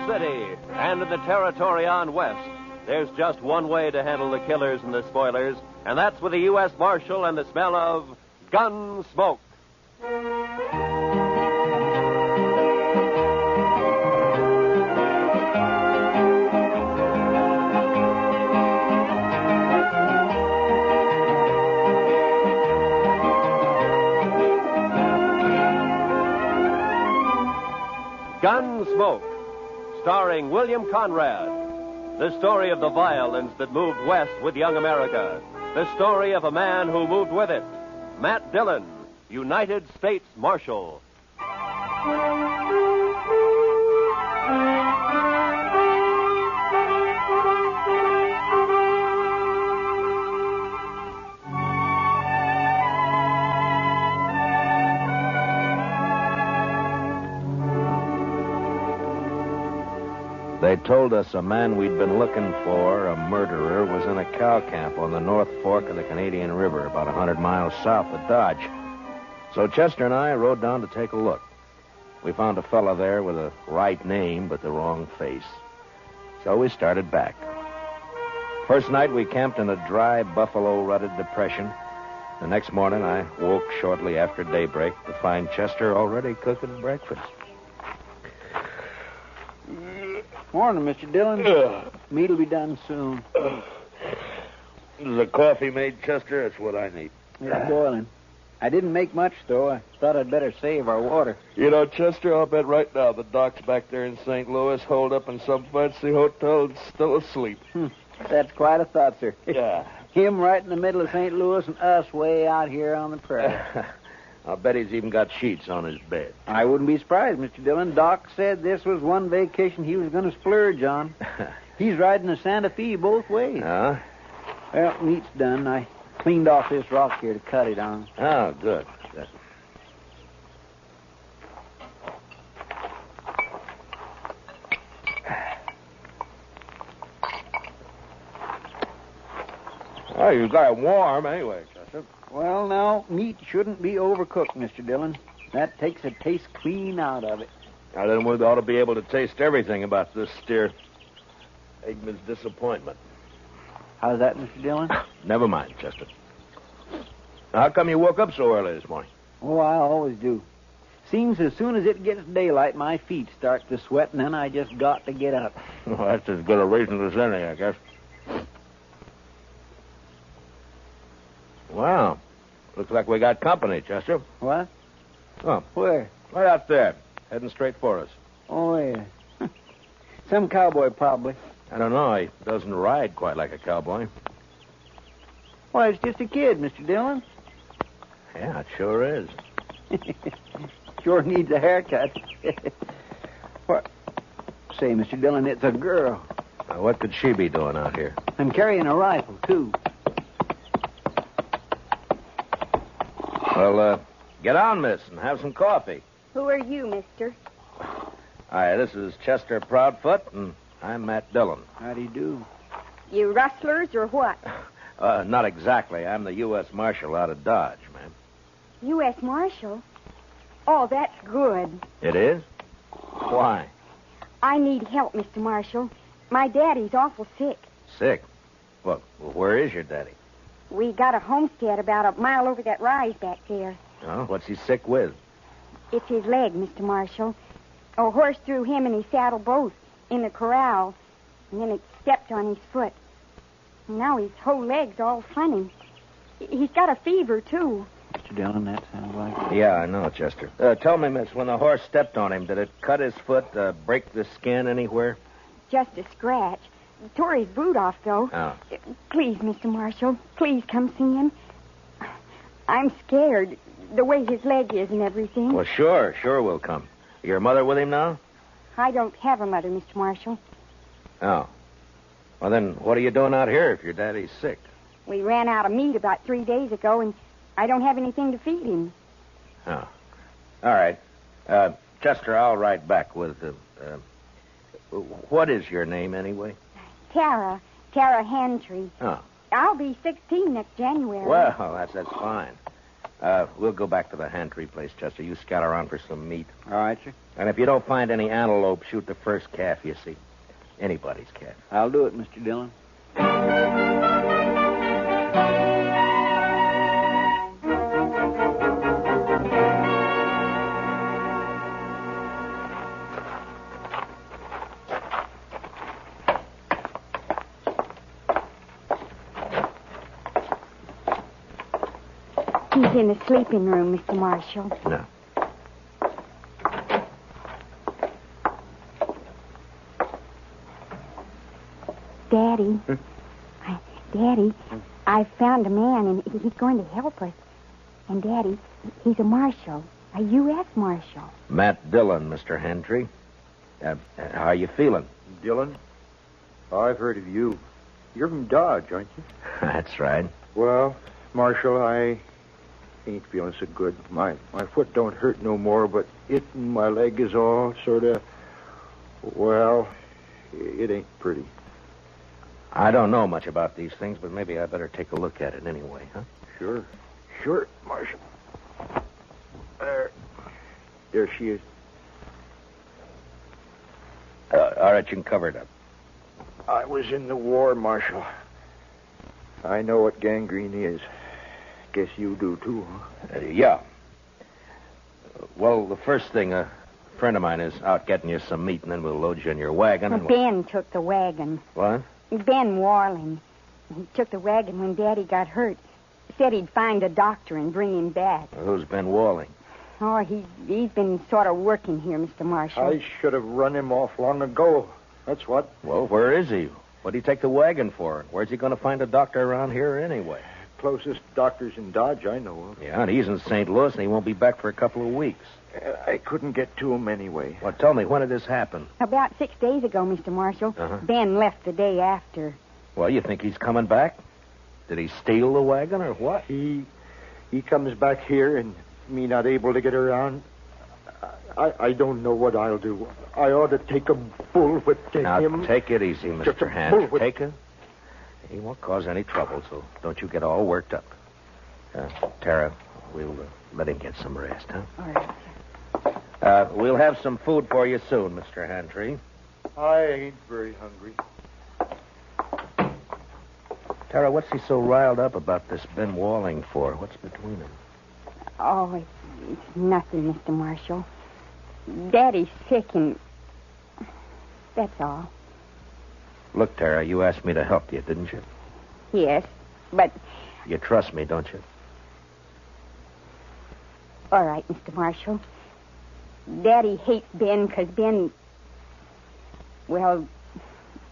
City and in the territory on west, there's just one way to handle the killers and the spoilers, and that's with a U.S. Marshal and the smell of Gunsmoke. Gunsmoke, starring William Conrad. The story of the violence that moved west with young America. The story of a man who moved with it. Matt Dillon, United States Marshal. They told us a man we'd been looking for, a murderer, was in a cow camp on the North Fork of the Canadian River, about 100 miles south of Dodge. So Chester and I rode down to take a look. We found a fella there with a right name but the wrong face. So we started back. First night we camped in a dry, buffalo-rutted depression. The next morning I woke shortly after daybreak to find Chester already cooking breakfast. Morning, Mr. Dillon. Meat'll be done soon. Is the coffee made, Chester? That's what I need. It's boiling. I didn't make much, though. I thought I'd better save our water. You know, Chester, I'll bet right now the doc's back there in St. Louis, holed up in some fancy hotel and still asleep. That's quite a thought, sir. Yeah. Him right in the middle of St. Louis and us way out here on the prairie. I'll bet he's even got sheets on his bed. I wouldn't be surprised, Mr. Dillon. Doc said this was one vacation he was going to splurge on. He's riding the Santa Fe both ways. Huh? Well, meat's done. I cleaned off this rock here to cut it on. Oh, good. Oh, you got it warm anyway, Chester. Well, now, meat shouldn't be overcooked, Mr. Dillon. That takes the taste clean out of it. Now, then we ought to be able to taste everything about this steer. Eggman's disappointment. How's that, Mr. Dillon? Never mind, Chester. How come you woke up so early this morning? Oh, I always do. Seems as soon as it gets daylight, my feet start to sweat, and then I just got to get up. Well, that's as good a reason as any, I guess. Wow. Looks like we got company, Chester. What? Oh. Where? Right out there, heading straight for us. Oh, yeah. Some cowboy, probably. I don't know. He doesn't ride quite like a cowboy. Why, it's just a kid, Mr. Dillon. Yeah, it sure is. Sure needs a haircut. What? Say, Mr. Dillon, it's a girl. What could she be doing out here? I'm carrying a rifle, too. Well, get on, miss, and have some coffee. Who are you, mister? Hi, this is Chester Proudfoot, and I'm Matt Dillon. How do you do? You rustlers or what? Not exactly. I'm the U.S. Marshal out of Dodge, ma'am. U.S. Marshal? Oh, that's good. It is? Why? I need help, Mr. Marshal. My daddy's awful sick. Sick? Well, where is your daddy? We got a homestead about a mile over that rise back there. Oh, what's he sick with? It's his leg, Mr. Marshal. A horse threw him and his saddle both in the corral, and then it stepped on his foot. And now his whole leg's all funny. He's got a fever, too. Mr. Dillon, that sounds like... Yeah, I know, Chester. Tell me, miss, when the horse stepped on him, did it cut his foot, break the skin anywhere? Just a scratch. Tore his boot off, though. Oh. Please, Mr. Marshal, please come see him. I'm scared, the way his leg is and everything. Well, sure we'll come. Your mother with him now? I don't have a mother, Mr. Marshal. Oh. Well, then, what are you doing out here if your daddy's sick? We ran out of meat about 3 days ago, and I don't have anything to feed him. Oh. All right. Chester, I'll ride back with... what is your name, anyway? Tara Hantry. Oh. I'll be 16 next January. Well, that's fine. We'll go back to the Hantry place, Chester. You scout around for some meat. All right, sir. And if you don't find any antelope, shoot the first calf you see. Anybody's calf. I'll do it, Mr. Dillon. He's in the sleeping room, Mr. Marshall. No. Daddy. Daddy, I found a man, and he's going to help us. And, Daddy, he's a marshal, a U.S. marshal. Matt Dillon, Mr. Hantry. How are you feeling? Dillon? I've heard of you. You're from Dodge, aren't you? That's right. Well, Marshal, I ain't feeling so good. My foot don't hurt no more, but my leg is all sort of, well, it ain't pretty. I don't know much about these things, but maybe I better take a look at it anyway, huh? Sure, Marshal. There she is. All right, you can cover it up. I was in the war, Marshal. I know what gangrene is. Guess you do, too, huh? Yeah. Well, the first thing, a friend of mine is out getting you some meat, and then we'll load you in your wagon. And Ben took the wagon. What? Ben Warling. He took the wagon when Daddy got hurt. Said he'd find a doctor and bring him back. Well, who's Ben Walling? Oh, he's been sort of working here, Mr. Marshall. I should have run him off long ago. That's what. Well, where is he? What'd he take the wagon for? Where's he going to find a doctor around here anyway? Closest doctor's in Dodge I know of. Yeah, and he's in St. Louis, and he won't be back for a couple of weeks. I couldn't get to him anyway. Well, tell me, when did this happen? About 6 days ago, Mr. Marshall. Uh-huh. Ben left the day after. Well, you think he's coming back? Did he steal the wagon or what? He comes back here and me not able to get around. I don't know what I'll do. I ought to take a bullwhip to now, him. take it easy, Mr. Hans. Take it. He won't cause any trouble, so don't you get all worked up. Tara, we'll let him get some rest, huh? All right. We'll have some food for you soon, Mr. Hantry. I ain't very hungry. Tara, what's he so riled up about this Ben Walling for? What's between them? Oh, it's nothing, Mr. Marshall. Daddy's sick, and that's all. Look, Tara, you asked me to help you, didn't you? Yes, but... You trust me, don't you? All right, Mr. Marshall. Daddy hates Ben because Ben... Well,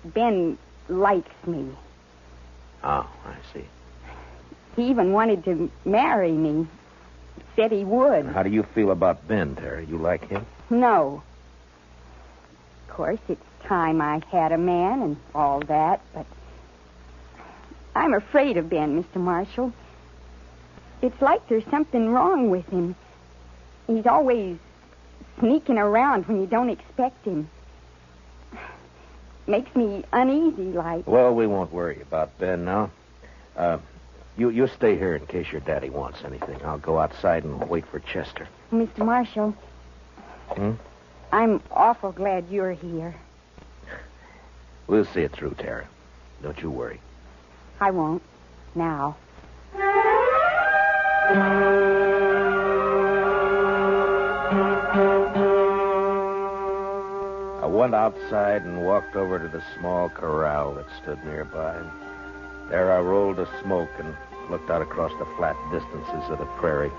Ben likes me. Oh, I see. He even wanted to marry me. Said he would. How do you feel about Ben, Tara? You like him? No. Of course, it's time I had a man and all that, but I'm afraid of Ben, Mr. Marshall. It's like there's something wrong with him. He's always sneaking around when you don't expect him. Makes me uneasy, like. Well, we won't worry about Ben now. You stay here in case your daddy wants anything. I'll go outside and wait for Chester. Mr. Marshall. I'm awful glad you're here. We'll see it through, Tara. Don't you worry. I won't. Now. I went outside and walked over to the small corral that stood nearby. There I rolled a smoke and looked out across the flat distances of the prairie.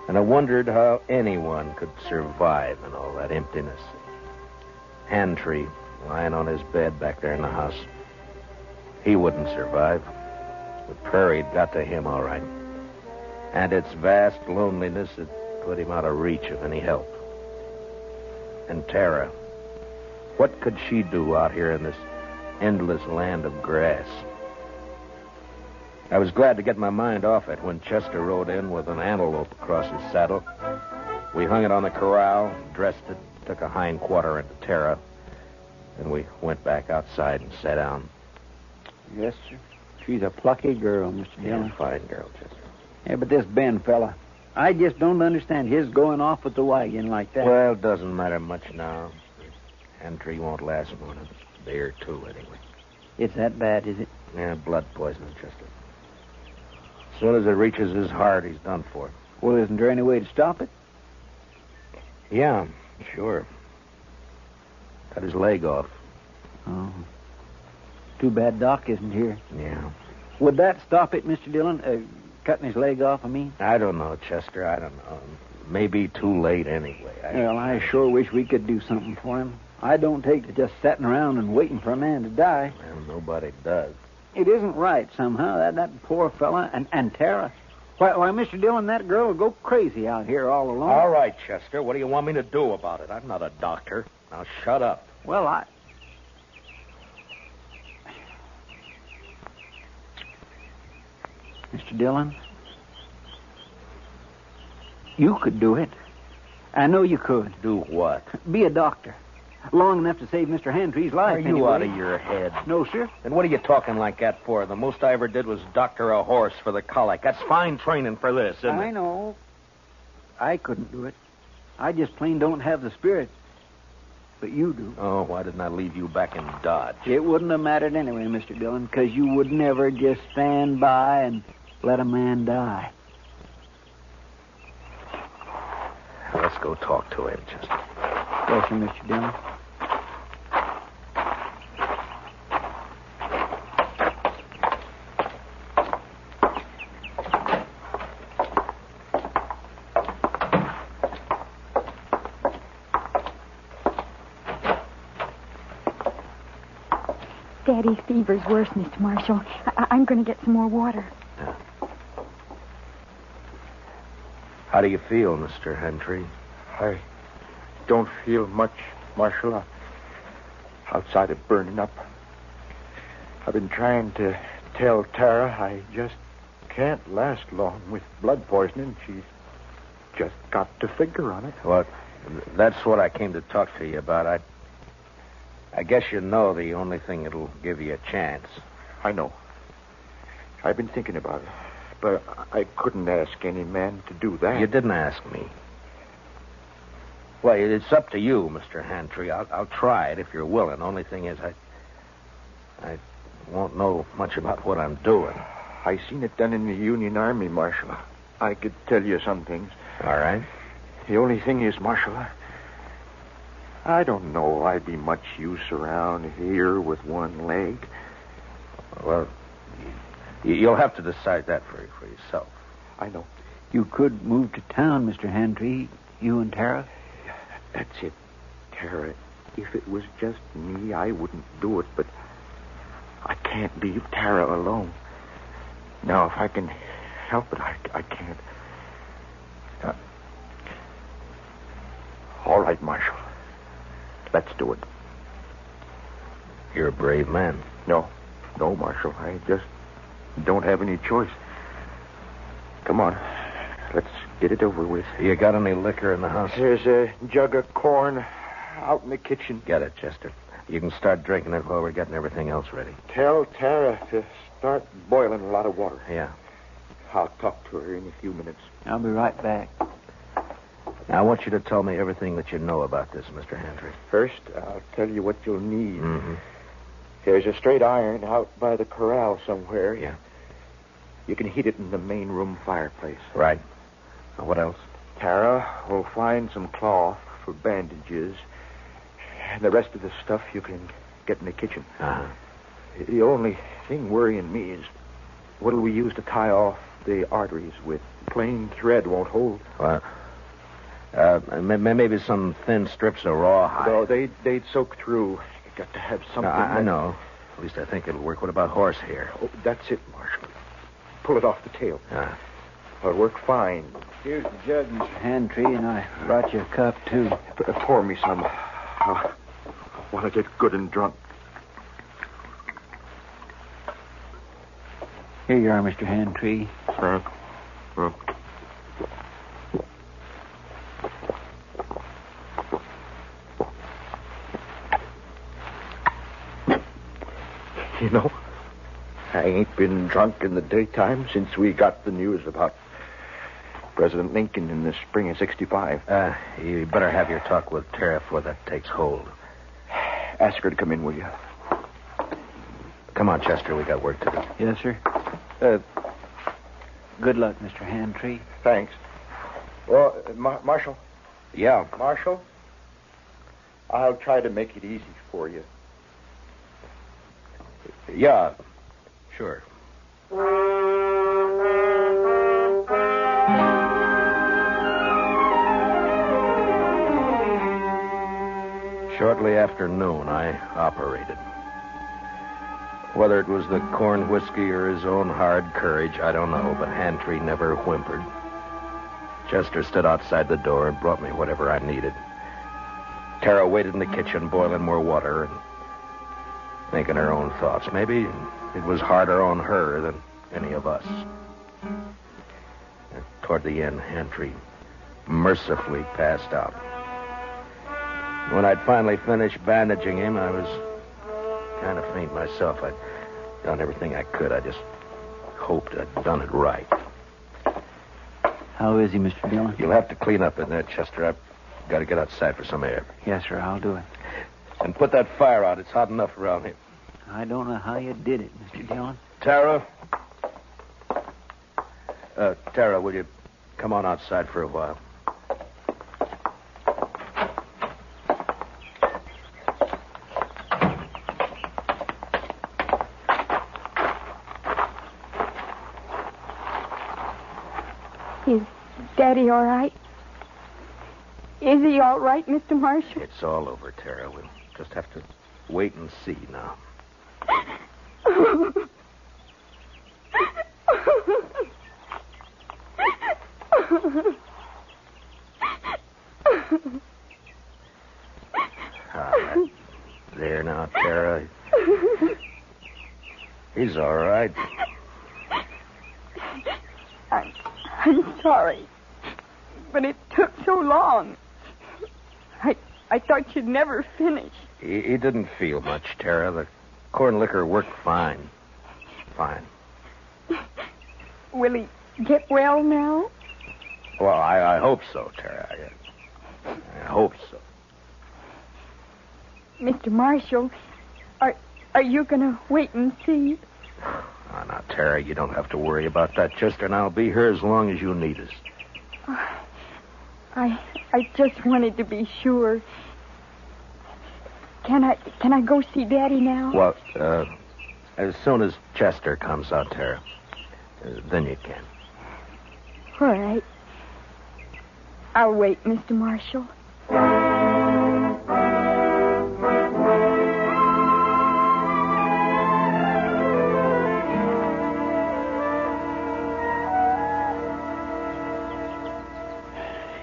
And I wondered how anyone could survive in all that emptiness. Hantry lying on his bed back there in the house. He wouldn't survive. The prairie had got to him all right. And its vast loneliness had put him out of reach of any help. And Tara, what could she do out here in this endless land of grass? I was glad to get my mind off it when Chester rode in with an antelope across his saddle. We hung it on the corral, dressed it, took a hind quarter into Tara, and we went back outside and sat down. Yes, sir. She's a plucky girl, Mr. Dillon. Fine girl, Chester. Yeah, but this Ben fella, I just don't understand his going off with the wagon like that. Well, it doesn't matter much now. Entry won't last more than a day or two, anyway. It's that bad, is it? Yeah, blood poisoning, Chester. As soon as it reaches his heart, he's done for. Well, isn't there any way to stop it? Yeah, sure. Cut his leg off. Oh. Too bad Doc isn't here. Yeah. Would that stop it, Mr. Dillon? Cutting his leg off, I mean? I don't know, Chester. I don't know. Maybe too late anyway. Well, I sure wish we could do something for him. I don't take to just sitting around and waiting for a man to die. Well, nobody does. It isn't right somehow. That poor fella and Tara. Why, Mr. Dillon, that girl will go crazy out here all alone. All right, Chester. What do you want me to do about it? I'm not a doctor. Now shut up. Well, Mr. Dillon, you could do it. I know you could. Do what? Be a doctor. Long enough to save Mr. Handtree's life. Are you anyway. out of your head? No, sir. And what are you talking like that for? The most I ever did was doctor a horse for the colic. That's fine training for this, isn't I it? know. I couldn't do it. I just plain don't have the spirit. But you do. Oh, why didn't I leave you back in Dodge? It wouldn't have mattered anyway, Mr. Dillon, because you would never just stand by and let a man die. Let's go talk to him, Chester. Yes, sir, Mr. Dillon. Daddy's fever's worse, Mr. Marshall. I'm going to get some more water. Yeah. How do you feel, Mr. Hentry? I don't feel much, Marshal. Outside of burning up. I've been trying to tell Tara I just can't last long with blood poisoning. She's just got to figure on it. Well, that's what I came to talk to you about. I guess you know the only thing that'll give you a chance. I know. I've been thinking about it. But I couldn't ask any man to do that. You didn't ask me. Well, it's up to you, Mr. Hantry. I'll try it if you're willing. Only thing is, I won't know much about what I'm doing. I seen it done in the Union Army, Marshal. I could tell you some things. All right. The only thing is, Marshal, I don't know I'd be much use around here with one leg. Well, you'll have to decide that for yourself. I know. You could move to town, Mr. Handtree, you and Tara. That's it, Tara. If it was just me, I wouldn't do it, but I can't leave Tara alone. Now, if I can help it, I can't. All right, Marshal. Let's do it. You're a brave man. No, Marshal. I just don't have any choice. Come on. Let's get it over with. You got any liquor in the house? There's a jug of corn out in the kitchen. Get it, Chester. You can start drinking it while we're getting everything else ready. Tell Tara to start boiling a lot of water. Yeah. I'll talk to her in a few minutes. I'll be right back. Now, I want you to tell me everything that you know about this, Mr. Handry. First, I'll tell you what you'll need. Mm-hmm. There's a straight iron out by the corral somewhere. Yeah. You can heat it in the main room fireplace. Right. Now, what else? Tara will find some cloth for bandages. And the rest of the stuff you can get in the kitchen. Uh-huh. The only thing worrying me is what'll we use to tie off the arteries with? Plain thread won't hold. Well, maybe some thin strips of rawhide. No, they'd soak through. You got to have something. No, I know. At least I think it'll work. What about horsehair? Oh, that's it, Marshal. Pull it off the tail. It'll work fine. Here's the jug, Mr. Handtree, and I brought you a cup, too. Pour me some. I want to get good and drunk. Here you are, Mr. Handtree. Thanks. You know, I ain't been drunk in the daytime since we got the news about President Lincoln in the spring of 65. You better have your talk with Tara before that takes hold. Ask her to come in, will you? Come on, Chester. We got work to do. Yes, sir. Good luck, Mr. Handtree. Thanks. Well, Marshal. Yeah. Marshal, I'll try to make it easy for you. Yeah. Sure. Shortly after noon, I operated. Whether it was the corn whiskey or his own hard courage, I don't know, but Handtree never whimpered. Chester stood outside the door and brought me whatever I needed. Tara waited in the kitchen, boiling more water and thinking her own thoughts. Maybe it was harder on her than any of us. And toward the end, Handtree mercifully passed out. When I'd finally finished bandaging him, I was kind of faint myself. I'd done everything I could. I just hoped I'd done it right. How is he, Mr. Dillon? You'll have to clean up in there, Chester. I've got to get outside for some air. Yes, sir, I'll do it. And put that fire out. It's hot enough around here. I don't know how you did it, Mr. Dillon. Tara? Tara, will you come on outside for a while? Is Daddy all right? Is he all right, Mr. Marshall? It's all over, Tara. We'll just have to wait and see now. There now, Tara. He's all right. I'm sorry, but it took so long. I thought you'd never finish. He didn't feel much, Tara. The corn liquor worked fine. Fine. Will he get well now? Well, I hope so, Tara. I hope so. Mr. Marshall, are you going to wait and see? Oh, now, Tara, you don't have to worry about that, Chester, and I'll be here as long as you need us. I just wanted to be sure. Can I go see Daddy now? Well, as soon as Chester comes out, Tara, then you can. All right. I'll wait, Mr. Marshall.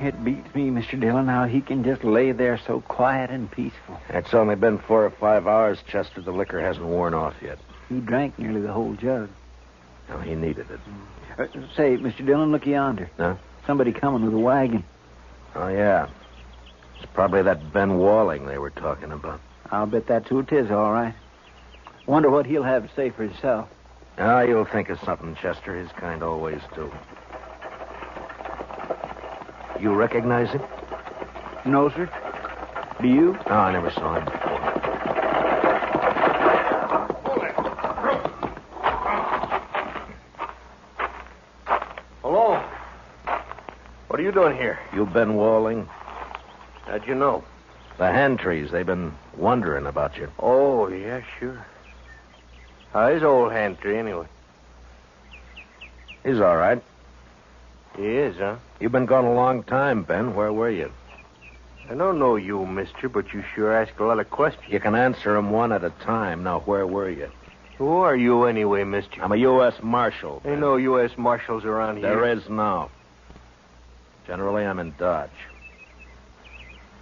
It beats me, Mr. Dillon, how he can just lay there so quiet and peaceful. It's only been 4 or 5 hours, Chester. The liquor hasn't worn off yet. He drank nearly the whole jug. No, he needed it. Say, Mr. Dillon, look yonder. Huh? Somebody coming with a wagon. Oh, yeah. It's probably that Ben Walling they were talking about. I'll bet that's who it is, all right. Wonder what he'll have to say for himself. Ah, you'll think of something, Chester. His kind always do. You recognize him? No, sir. Do you? No, I never saw him before. Hello. What are you doing here? You Ben Walling? How'd you know? The Handtrees, they've been wondering about you. Oh, yeah, sure. How's old Handtree, anyway? He's all right. He is, huh? You've been gone a long time, Ben. Where were you? I don't know you, mister, but you sure ask a lot of questions. You can answer them one at a time. Now, where were you? Who are you anyway, mister? I'm a U.S. Marshal. Ain't no U.S. Marshals around here. There is now. Generally, I'm in Dodge.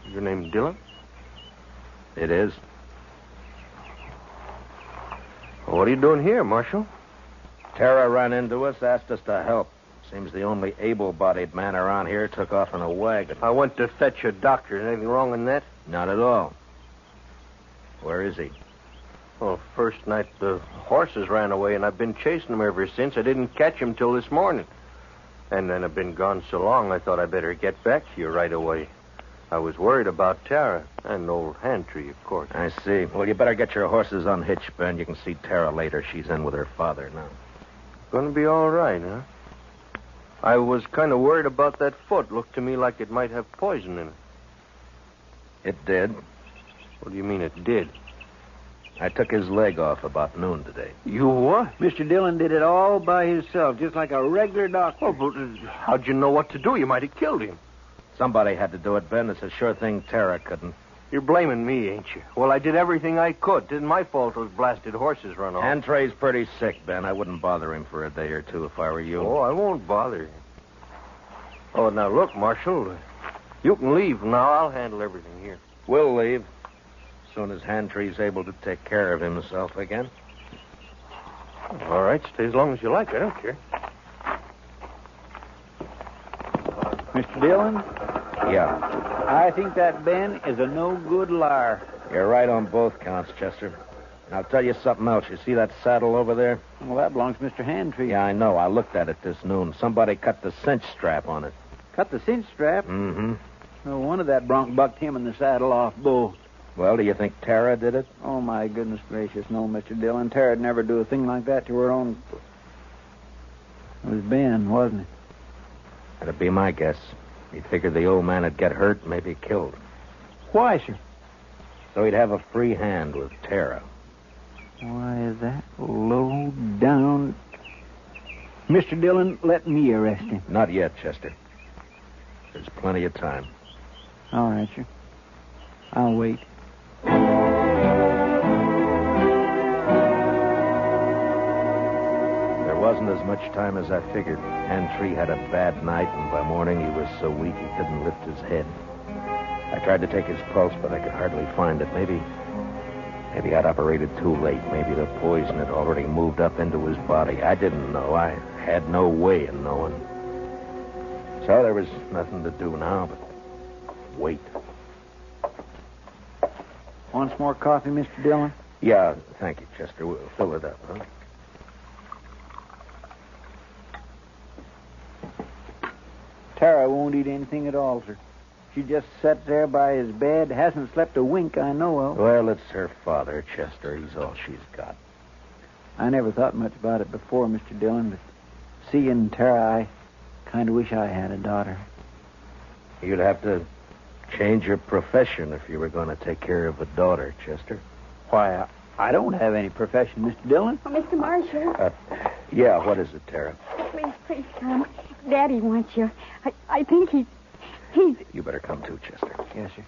Your name Dillon? It is. Well, what are you doing here, Marshal? Tara ran into us, asked us to help. Seems the only able-bodied man around here took off in a wagon. I went to fetch a doctor. Is anything wrong in that? Not at all. Where is he? Well, first night the horses ran away, and I've been chasing them ever since. I didn't catch him till this morning. And then I've been gone so long, I thought I'd better get back to you right away. I was worried about Tara and old Hantry, of course. I see. Well, you better get your horses unhitched, Ben. You can see Tara later. She's in with her father now. Gonna be all right, huh? I was kind of worried about that foot. Looked to me like it might have poison in it. It did. What do you mean it did? I took his leg off about noon today. You what? Mr. Dillon did it all by himself, just like a regular doctor. Oh, but how'd you know what to do? You might have killed him. Somebody had to do it, Ben. It's a sure thing Tara couldn't. You're blaming me, ain't you? Well, I did everything I could. Didn't my fault those blasted horses run off. Antray's pretty sick, Ben. I wouldn't bother him for a day or two if I were you. Oh, I won't bother you. Oh, now look, Marshal. You can leave now. I'll handle everything here. We'll leave. As soon as Hantry's able to take care of himself again. All right, stay as long as you like. I don't care. Mr. Dillon, Yeah. I think that Ben is a no-good liar. You're right on both counts, Chester. And I'll tell you something else. You see that saddle over there? Well, that belongs to Mr. Hantry. Yeah, I know. I looked at it this noon. Somebody cut the cinch strap on it. Cut the cinch strap. Mm-hmm. No wonder that bronc bucked him and the saddle off both. Well, do you think Tara did it? Oh, my goodness gracious, no, Mr. Dillon. Tara'd never do a thing like that to her own. It was Ben, wasn't it? That'd be my guess. He figured the old man would get hurt, maybe killed. Why, sir? So he'd have a free hand with Tara. Why, that low down. Mr. Dillon, let me arrest him. Not yet, Chester. There's plenty of time. All right, sir. I'll wait. There wasn't as much time as I figured. Hantry had a bad night, and by morning he was so weak he couldn't lift his head. I tried to take his pulse, but I could hardly find it. Maybe I'd operated too late. Maybe the poison had already moved up into his body. I didn't know. I had no way of knowing. So there was nothing to do now but wait. Want some more coffee, Mr. Dillon? Yeah, thank you, Chester. We'll fill it up, huh? Tara won't eat anything at all, sir. She just sits there by his bed, hasn't slept a wink I know of. Well, it's her father, Chester. He's all she's got. I never thought much about it before, Mr. Dillon, but seeing Tara, I kind of wish I had a daughter. You'd have to change your profession if you were going to take care of a daughter, Chester. Why, I don't have any profession, Mr. Dillon. Oh, Mr. Marshall. Yeah, what is it, Tara? Please come. Daddy wants you. I think he's... You better come too, Chester. Yes, sir.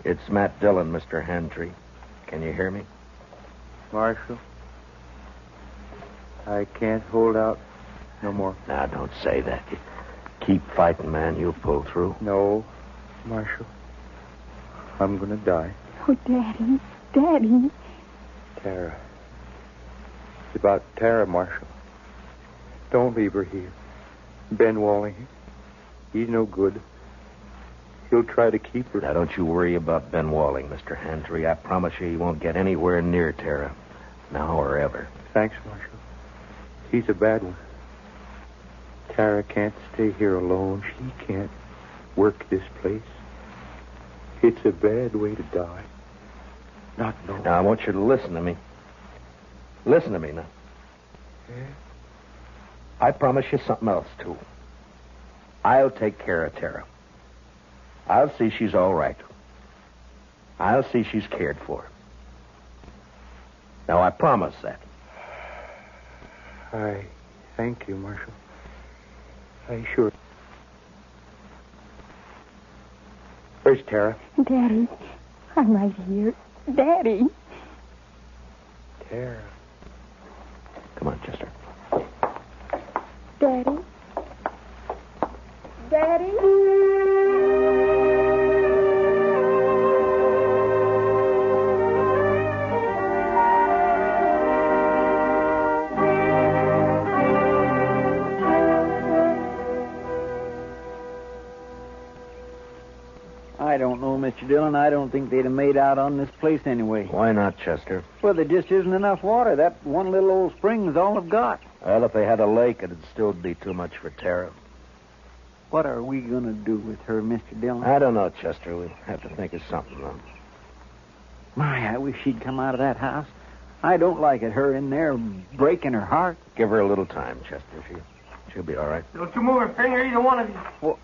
It's Matt Dillon, Mr. Hantry. Can you hear me? Marshal, I can't hold out no more. Now, don't say that. You keep fighting, man. You'll pull through. No, Marshal. I'm going to die. Oh, Daddy. Tara. It's about Tara, Marshal. Don't leave her here. Ben Walling, he's no good. He'll try to keep her. Now, don't you worry about Ben Walling, Mr. Hantry. I promise you he won't get anywhere near Tara. Now or ever. Thanks, Marshal. He's a bad one. Tara can't stay here alone. She can't work this place. It's a bad way to die. Not knowing. Now, I want you to listen to me. Listen to me now. Yeah? I promise you something else, too. I'll take care of Tara. I'll see she's all right. I'll see she's cared for. Now, I promise that. I thank you, Marshal. I sure. Where's Tara? Daddy, I'm right here. Daddy. Tara. Come on, Chester. Daddy. I don't know, Mr. Mr. Dillon, I don't think they'd have made out on this place anyway. Why not, Chester? Well, there just isn't enough water. That one little old spring's all I've got. Well, if they had a lake, it'd still be too much for Tara. What are we going to do with her, Mr. Dillon? I don't know, Chester. We'll have to think of something, though. My, I wish she'd come out of that house. I don't like it, her in there breaking her heart. Give her a little time, Chester. She'll be all right. Don't you move a finger, either one of you. Well,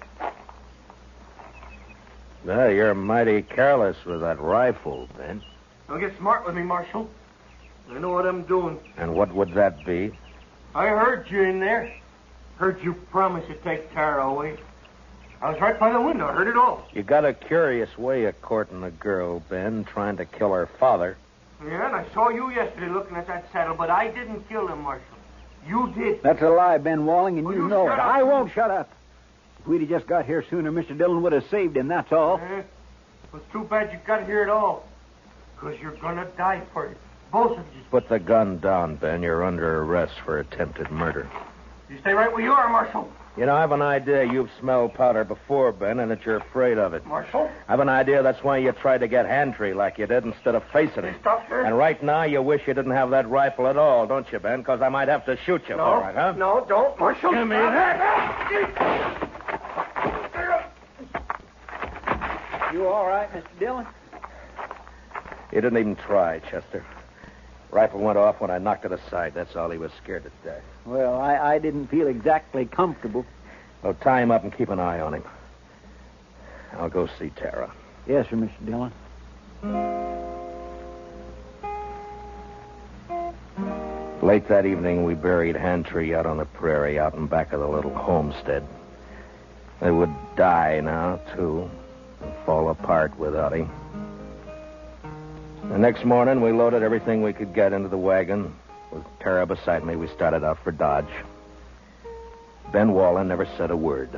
Well, you're mighty careless with that rifle, Ben. Don't get smart with me, Marshal. I know what I'm doing. And what would that be? I heard you in there. Heard you promise to take Tara away. I was right by the window. I heard it all. You got a curious way of courting a girl, Ben, trying to kill her father. Yeah, and I saw you yesterday looking at that saddle, but I didn't kill him, Marshal. You did. that's a lie, Ben Walling, and Well, you you know shut it. up. I won't shut up. If we'd have just got here sooner, Mr. Dillon would have saved him, that's all. It was too bad you got here at all. Because you're going to die for it. Both of you. Put the gun down, Ben. You're under arrest for attempted murder. You stay right where you are, Marshal. You know, I have an idea you've smelled powder before, Ben, and that you're afraid of it. Marshal? I have an idea that's why you tried to get Hantry like you did instead of facing him. Stop her. And right now you wish you didn't have that rifle at all, don't you, Ben? Because I might have to shoot you for it, huh? No, don't, Marshal. Give me that. You all right, Mr. Dillon? He didn't even try, Chester. Rifle went off when I knocked it aside. That's all. He was scared to death. Well, I didn't feel exactly comfortable. Well, tie him up and keep an eye on him. I'll go see Tara. Yes, sir, Mr. Dillon. Late that evening, we buried Hantry out on the prairie, out in back of the little homestead. They would die now, too, and fall apart without him. The next morning, we loaded everything we could get into the wagon. With Tara beside me, we started out for Dodge. Ben Wallen never said a word.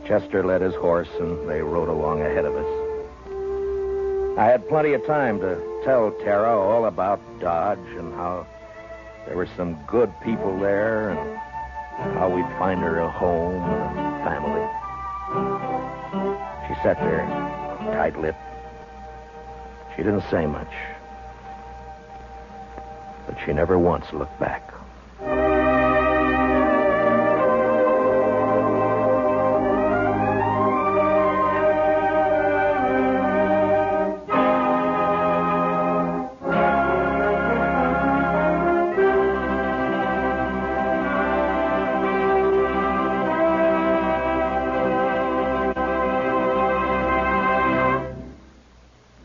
Chester led his horse, and they rode along ahead of us. I had plenty of time to tell Tara all about Dodge and how there were some good people there and how we'd find her a home and a family. She sat there, tight-lipped. She didn't say much, but she never once looked back.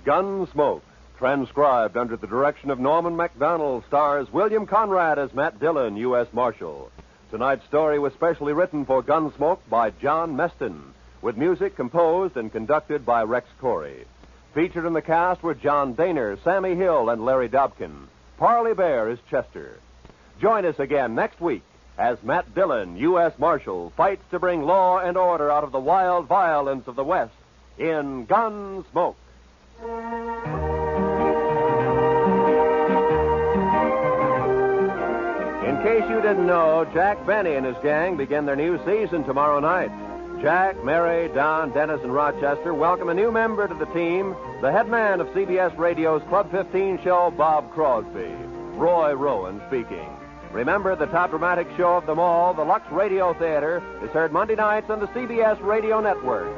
Gunsmoke, transcribed under the direction of Norman MacDonald, stars William Conrad as Matt Dillon, U.S. Marshal. Tonight's story was specially written for Gunsmoke by John Meston, with music composed and conducted by Rex Corey. Featured in the cast were John Daner, Sammy Hill, and Larry Dobkin. Parley Bear is Chester. Join us again next week as Matt Dillon, U.S. Marshal, fights to bring law and order out of the wild violence of the West in Gunsmoke. In case you didn't know, Jack Benny and his gang begin their new season tomorrow night. Jack, Mary, Don, Dennis, and Rochester welcome a new member to the team, the head man of CBS Radio's Club 15 show, Bob Crosby. Roy Rowan speaking. Remember, the top dramatic show of them all, the Lux Radio Theater, is heard Monday nights on the CBS Radio Network.